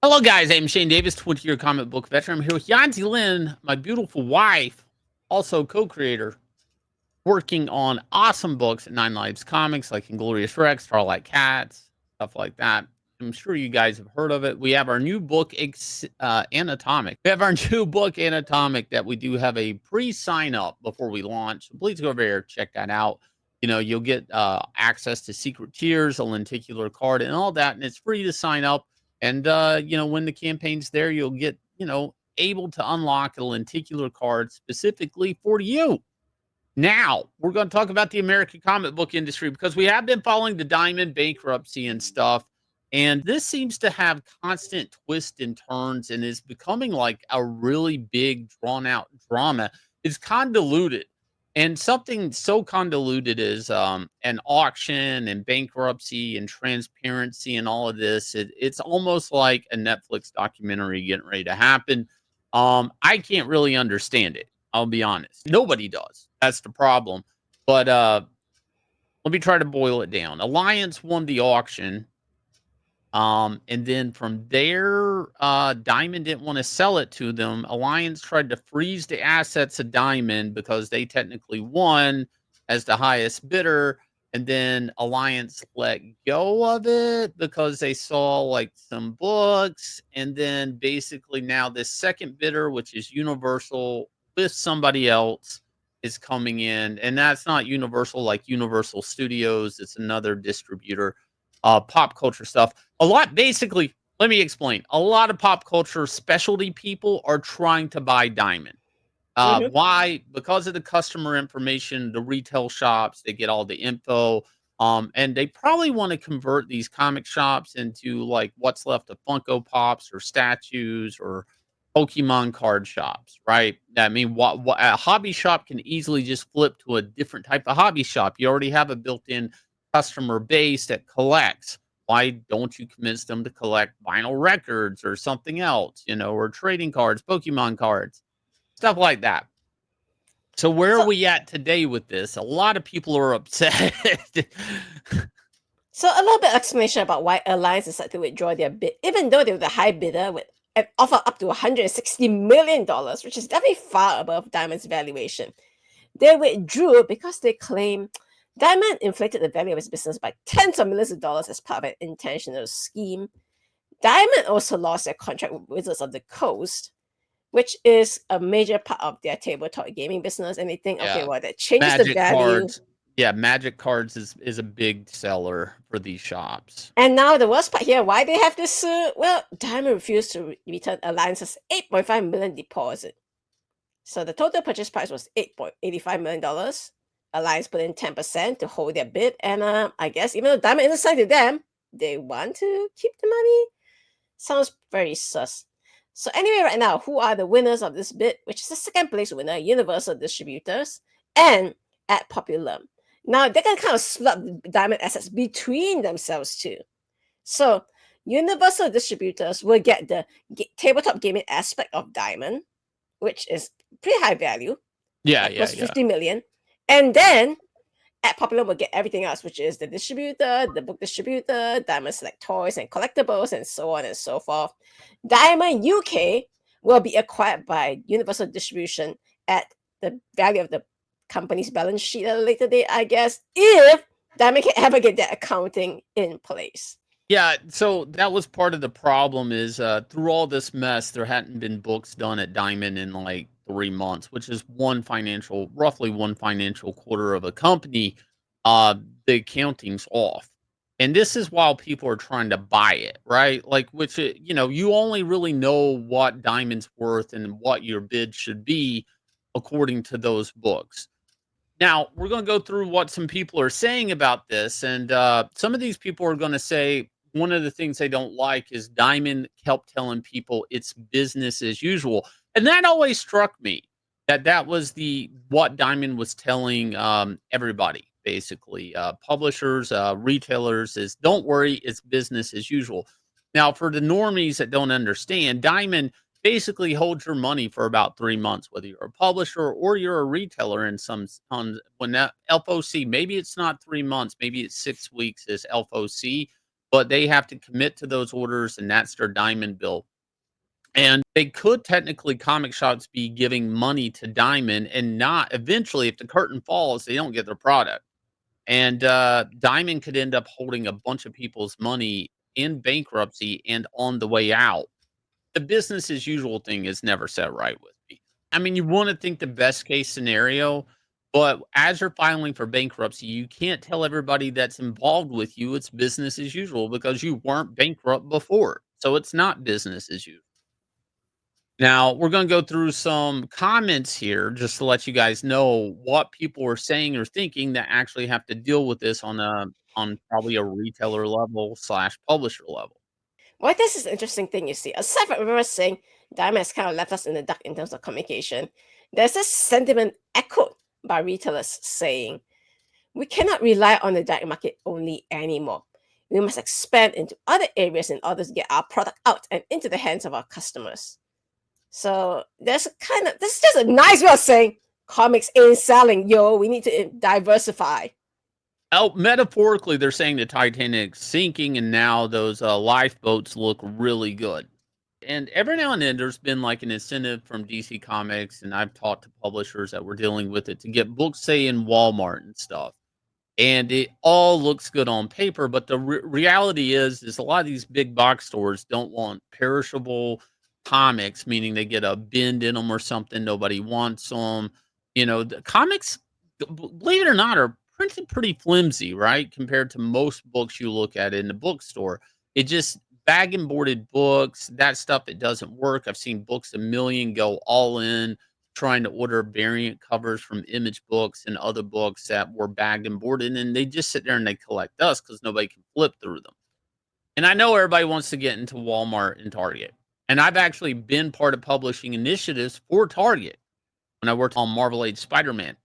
Hello, guys. I'm Shane Davis, 20-year comic book veteran. I'm here with Yanzi Lynn, my beautiful wife, also co-creator, working on awesome books at Nine Lives Comics, like Inglorious Rex, Starlight Cats, stuff like that. I'm sure you guys have heard of it. We have our new book, Anatomic. We have our new book, Anatomic, that we do have a pre-sign up before we launch. So please go over there, check that out. You'll get access to secret tiers, a lenticular card, and all that, and it's free to sign up. And when the campaign's there, you'll get able to unlock a lenticular card specifically for you. Now, we're going to talk about the American comic book industry because we have been following the Diamond bankruptcy and stuff. And this seems to have constant twists and turns and is becoming like a really big, drawn out drama. It's convoluted. And something so convoluted is an auction and bankruptcy and transparency and all of this. It's almost like a Netflix documentary getting ready to happen. I can't really understand it. I'll be honest. Nobody does. That's the problem. But let me try to boil it down. Alliance won the auction. And then from there, Diamond didn't want to sell it to them. Alliance tried to freeze the assets of Diamond because they technically won as the highest bidder. And then Alliance let go of it because they saw like some books. And then basically now this second bidder, which is Universal with somebody else, is coming in. And that's not Universal like Universal Studios. It's another distributor. Pop culture stuff. Basically, let me explain. A lot of pop culture specialty people are trying to buy Diamond. Mhm. Why? Because of the customer information, the retail shops, they get all the info. And they probably want to convert these comic shops into like what's left of Funko Pops or statues or Pokemon card shops, right? I mean, what a hobby shop can easily just flip to a different type of hobby shop. You already have a built-in customer base that collects. Why don't you convince them to collect vinyl records or something else, or trading cards, Pokemon cards, stuff like that? So where are So, we at today with this? A lot of people are upset. so a little bit of explanation about why Alliance decided to withdraw their bid, even though they were the high bidder with an offer up to $160 million, which is definitely far above Diamond's valuation. They withdrew because they claim Diamond inflated the value of its business by tens of millions of dollars as part of an intentional scheme. Diamond also lost their contract with Wizards of the Coast, which is a major part of their tabletop gaming business. And they think, okay, Yeah. well, that changes the Magic value. cards. Yeah, Magic cards is a big seller for these shops. And now the worst part here, why they have to sue? Well, Diamond refused to return Alliance's $8.5 million deposit. So the total purchase price was $8.85 million. Alliance put in 10% to hold their bid. And I guess even though Diamond isn't signed to them, they want to keep the money. Sounds very sus. So anyway, right now, who are the winners of this bid? Which is the second place winner, Universal Distributors and at Popular. Now they can kind of split the Diamond assets between themselves too. So Universal Distributors will get the tabletop gaming aspect of Diamond, which is pretty high value, Yeah, like yeah, plus yeah. 50 million. And then at Popular will get everything else, which is the distributor, the book distributor, Diamond Select Toys and Collectibles, and so on and so forth. Diamond UK will be acquired by Universal Distribution at the value of the company's balance sheet at a later date, I guess, if Diamond can ever get that accounting in place. Yeah, so that was part of the problem is through all this mess, there hadn't been books done at Diamond in like 3 months, which is roughly one financial quarter of a company. The accounting's off. And this is while people are trying to buy it, right? Like, you only really know what Diamond's worth and what your bid should be according to those books. Now, we're going to go through what some people are saying about this. And some of these people are going to say one of the things they don't like is Diamond kept telling people it's business as usual. And that always struck me that was what Diamond was telling everybody, basically, publishers, retailers, is don't worry, it's business as usual. Now, for the normies that don't understand, Diamond basically hold your money for about 3 months, whether you're a publisher or you're a retailer in when that LFOC, maybe it's not 3 months, maybe it's 6 weeks is LFOC. but they have to commit to those orders, and that's their diamond bill. And they could technically comic shops be giving money to Diamond and not eventually, if the curtain falls, they don't get their product. And Diamond could end up holding a bunch of people's money in bankruptcy and on the way out. The business as usual thing is never set right with me. I mean, you want to think the best case scenario, but as you're filing for bankruptcy, you can't tell everybody that's involved with you it's business as usual because you weren't bankrupt before. So it's not business as usual. Now, we're going to go through some comments here just to let you guys know what people are saying or thinking that actually have to deal with this on probably a retailer level slash publisher level. Well, this is an interesting thing, you see. Aside from everyone saying Diamond has kind of left us in the dark in terms of communication, there's a sentiment echoed by retailers saying, we cannot rely on the direct market only anymore. We must expand into other areas in order to get our product out and into the hands of our customers. So there's a kind of, this is just a nice way of saying comics ain't selling, yo. We need to diversify. Oh, metaphorically, they're saying the Titanic's sinking, and now those lifeboats look really good. And every now and then, there's been like an incentive from DC Comics, and I've talked to publishers that were dealing with it to get books, say, in Walmart and stuff. And it all looks good on paper, but the reality is a lot of these big box stores don't want perishable comics, meaning they get a bend in them or something. Nobody wants them. You know, the comics, believe it or not, are pretty flimsy, right? Compared to most books you look at in the bookstore. It just bag and boarded books, that stuff, it doesn't work. I've seen books a million go all in trying to order variant covers from Image Books and other books that were bagged and boarded, and they just sit there and they collect dust because nobody can flip through them. And I know everybody wants to get into Walmart and Target, and I've actually been part of publishing initiatives for Target when I worked on Marvel Age Spider-Man.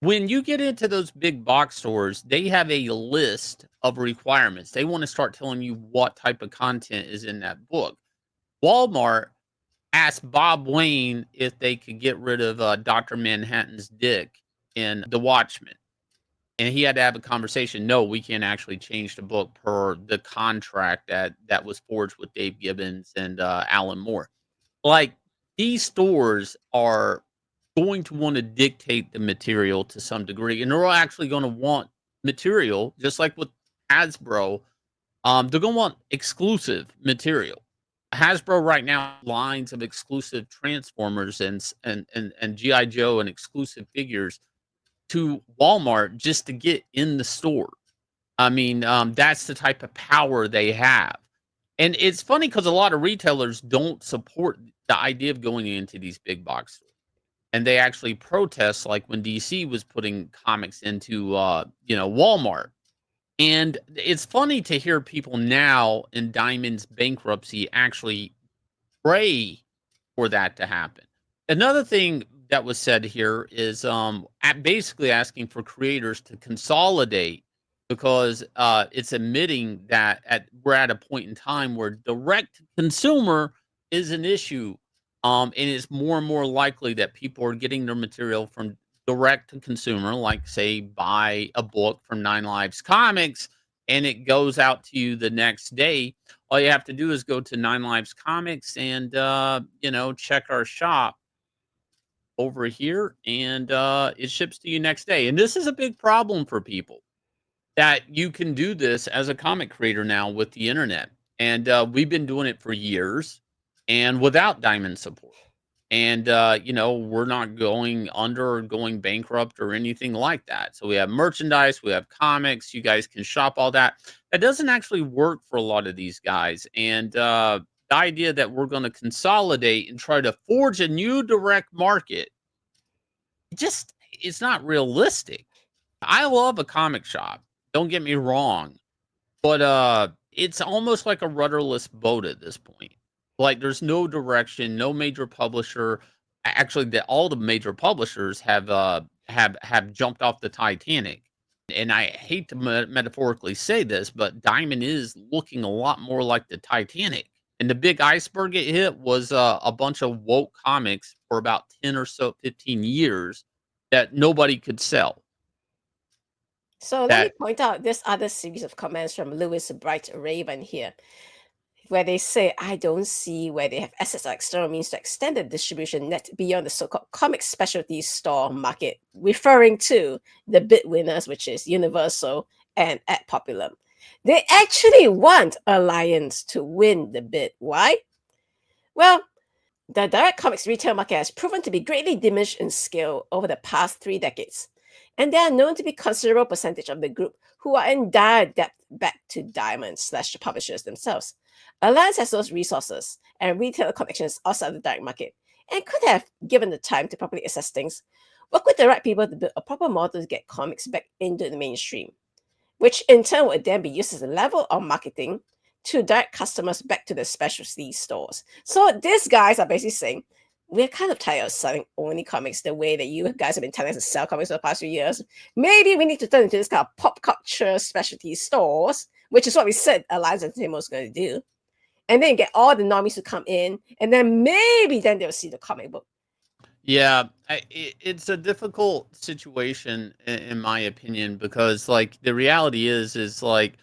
When you get into those big box stores, they have a list of requirements. They want to start telling you what type of content is in that book. Walmart asked Bob Wayne if they could get rid of Dr. Manhattan's dick in The Watchmen. And he had to have a conversation. No, we can't actually change the book per the contract that was forged with Dave Gibbons and Alan Moore. Like, these stores are going to want to dictate the material to some degree, and they're actually going to want material, just like with Hasbro. They're going to want exclusive material. Hasbro right now lines of exclusive Transformers and GI Joe and exclusive figures to Walmart just to get in the store. I mean, that's the type of power they have. And it's funny because a lot of retailers don't support the idea of going into these big box stores. And they actually protest, like when DC was putting comics into, Walmart. And it's funny to hear people now in Diamond's bankruptcy actually pray for that to happen. Another thing that was said here is basically asking for creators to consolidate because it's admitting that we're at a point in time where direct to consumer is an issue. And it's more and more likely that people are getting their material from direct to consumer, like say buy a book from Nine Lives Comics and it goes out to you the next day. All you have to do is go to Nine Lives Comics and check our shop over here, and it ships to you next day. And this is a big problem for people that you can do this as a comic creator now with the internet. And we've been doing it for years and without Diamond support. And, we're not going under or going bankrupt or anything like that. So we have merchandise, we have comics, you guys can shop all that. That doesn't actually work for a lot of these guys. And the idea that we're going to consolidate and try to forge a new direct market, just it's not realistic. I love a comic shop. Don't get me wrong. But, it's almost like a rudderless boat at this point. Like, there's no direction, no major publisher actually, all the major publishers have jumped off the Titanic, and I hate to metaphorically say this, but Diamond is looking a lot more like the Titanic, and the big iceberg it hit was, a bunch of woke comics for about 10 or so 15 years that nobody could sell. So let me That point out this other series of comments from Lewis Bright Raven here, where they say, I don't see where they have assets or external means to extend the distribution net beyond the so-called comic specialty store market, referring to the bid winners, which is Universal and Ad Populum. They actually want Alliance to win the bid. Why? Well, the direct comics retail market has proven to be greatly diminished in scale over the past 3 decades, and there are known to be considerable percentage of the group who are in dire debt back to Diamond/the publishers themselves. Alliance has those resources and retail connections outside the direct market, and could have, given the time to properly assess things, work with the right people to build a proper model to get comics back into the mainstream, which in turn would then be used as a level of marketing to direct customers back to the specialty stores. So these guys are basically saying, we're kind of tired of selling only comics the way that you guys have been telling us to sell comics for the past few years. Maybe we need to turn into this kind of pop culture specialty stores, which is what we said Alliance Entertainment was going to do. And then get all the normies to come in, and then maybe then they'll see the comic book. Yeah, it's a difficult situation in my opinion because like the reality is like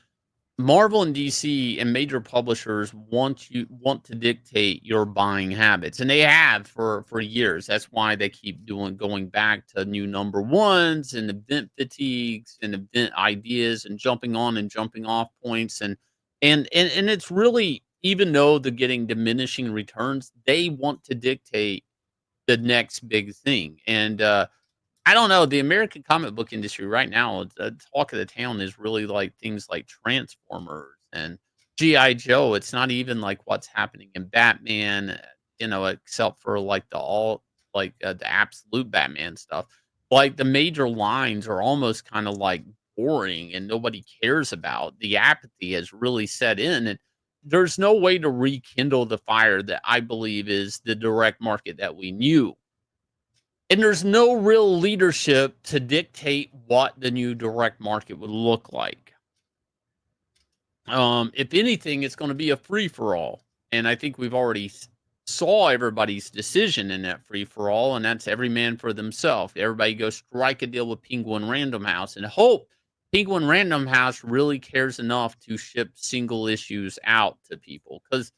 Marvel and DC and major publishers want to dictate your buying habits, and they have for years. That's why they keep going back to new number ones and event fatigues and event ideas and jumping on and jumping off points and it's really, even though they're getting diminishing returns, they want to dictate the next big thing. And I don't know, the American comic book industry right now, the talk of the town is really like things like Transformers and GI Joe. It's not even like what's happening in Batman, except for like the absolute Batman stuff. Like the major lines are almost kind of like boring and nobody cares about. The apathy has really set in, and there's no way to rekindle the fire that I believe is the direct market that we knew, and there's no real leadership to dictate what the new direct market would look like. If anything, it's going to be a free for all. And I think we've already saw everybody's decision in that free for all, and that's every man for themselves. Everybody go strike a deal with Penguin Random House and hope Penguin Random House really cares enough to ship single issues out to people. Because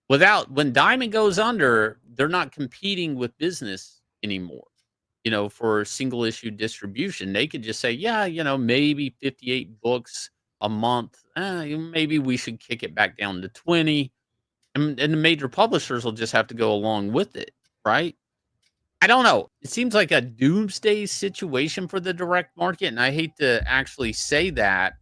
when Diamond goes under, they're not competing with business anymore, for single issue distribution. They could just say, yeah, maybe 58 books a month. Maybe we should kick it back down to 20. And the major publishers will just have to go along with it, right? I don't know. It seems like a doomsday situation for the direct market. And I hate to actually say that.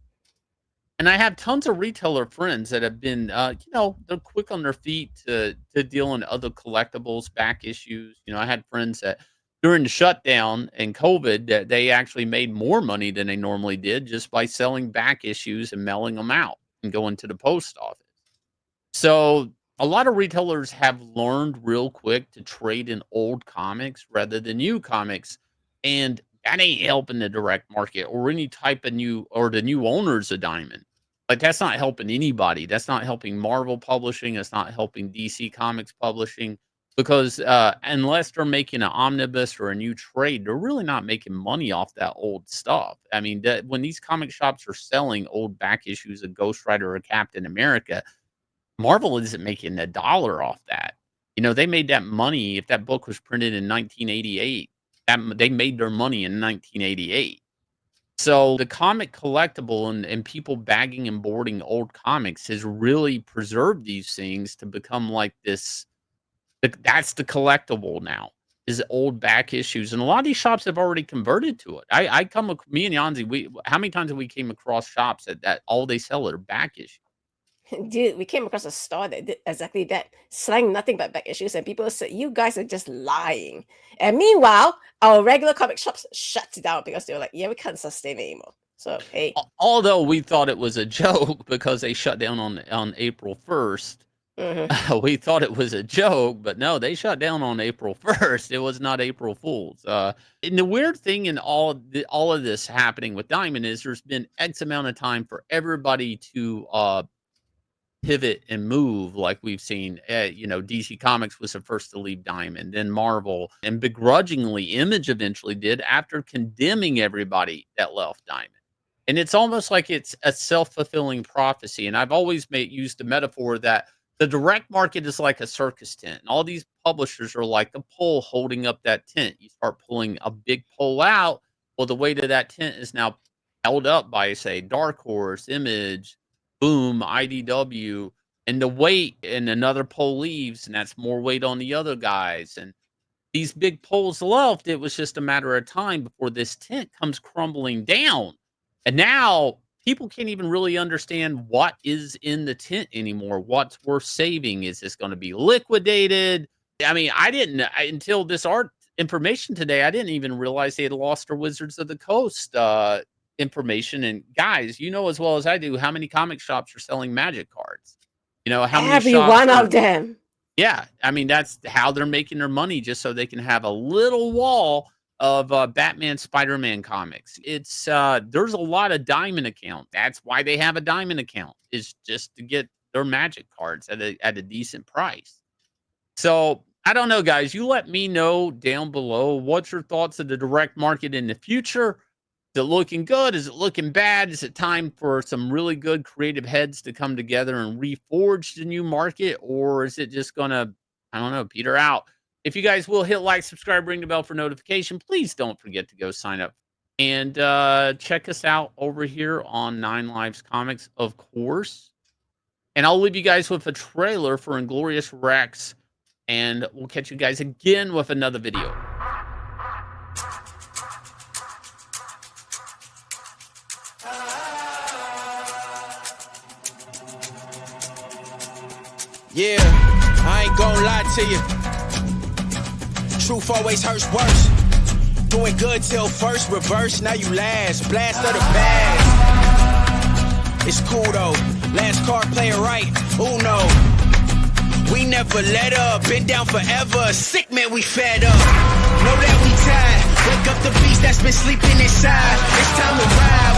And I have tons of retailer friends that have been, they're quick on their feet to deal in other collectibles, back issues. I had friends that during the shutdown and COVID that they actually made more money than they normally did just by selling back issues and mailing them out and going to the post office. So a lot of retailers have learned real quick to trade in old comics rather than new comics. And that ain't helping the direct market or any type of new or the new owners of Diamond. Like that's not helping anybody. That's not helping Marvel publishing. It's not helping DC Comics publishing because unless they're making an omnibus or a new trade, they're really not making money off that old stuff. I mean, when these comic shops are selling old back issues of Ghost Rider or Captain America, Marvel isn't making a dollar off that. They made that money if that book was printed in 1988. They made their money in 1988. So the comic collectible and people bagging and boarding old comics has really preserved these things to become like this. That's the collectible now is old back issues, and a lot of these shops have already converted to it. Me and Yanzi, how many times have we came across shops that all they sell are back issues? Dude, we came across a store that did exactly that, selling nothing but back issues, and people said, you guys are just lying. And meanwhile, our regular comic shops shut down because they were like, yeah, we can't sustain it anymore. So, hey. Although we thought it was a joke because they shut down on April 1st. We thought it was a joke, but no, they shut down on April 1st. It was not April Fool's. And the weird thing in all of this happening with Diamond is there's been X amount of time for everybody to pivot and move like we've seen. DC Comics was the first to leave Diamond, then Marvel, and begrudgingly Image eventually did after condemning everybody that left Diamond. And it's almost like it's a self-fulfilling prophecy. And I've always used the metaphor that the direct market is like a circus tent. And all these publishers are like the pole holding up that tent. You start pulling a big pole out. Well, the weight of that tent is now held up by, say, Dark Horse, Image, Boom, IDW. And the weight, and another pole leaves, and that's more weight on the other guys. And these big poles left. It was just a matter of time before this tent comes crumbling down. And now people can't even really understand what is in the tent anymore. What's worth saving? Is this going to be liquidated? I mean, I didn't until this art information today. I didn't even realize they had lost their Wizards of the Coast information. And guys, you know as well as I do how many comic shops are selling Magic cards. You know how many Every shops one are, of them. yeah, I mean that's how they're making their money, just so they can have a little wall of Batman, Spider-Man comics. It's there's a lot of diamond account. That's why they have a diamond account, is just to get their Magic cards at a decent price. So I don't know, guys. You let me know down below. What's your thoughts of the direct market in the future? Is it looking good? Is it looking bad? Is it time for some really good creative heads to come together and reforge the new market? Or is it just going to, I don't know, peter out? If you guys will hit like, subscribe, ring the bell for notification, please don't forget to go sign up. And check us out over here on 9 Lives Comics, of course. And I'll leave you guys with a trailer for Inglorious Rex. And we'll catch you guys again with another video. Yeah, I ain't gonna lie to you. Truth always hurts worse. Doing good till first, reverse, now you last. Blast of the past. It's cool though. Last card playing right. Uno. We never let up. Been down forever. Sick man, we fed up. Know that we tired. Wake up the beast that's been sleeping inside. It's time to ride.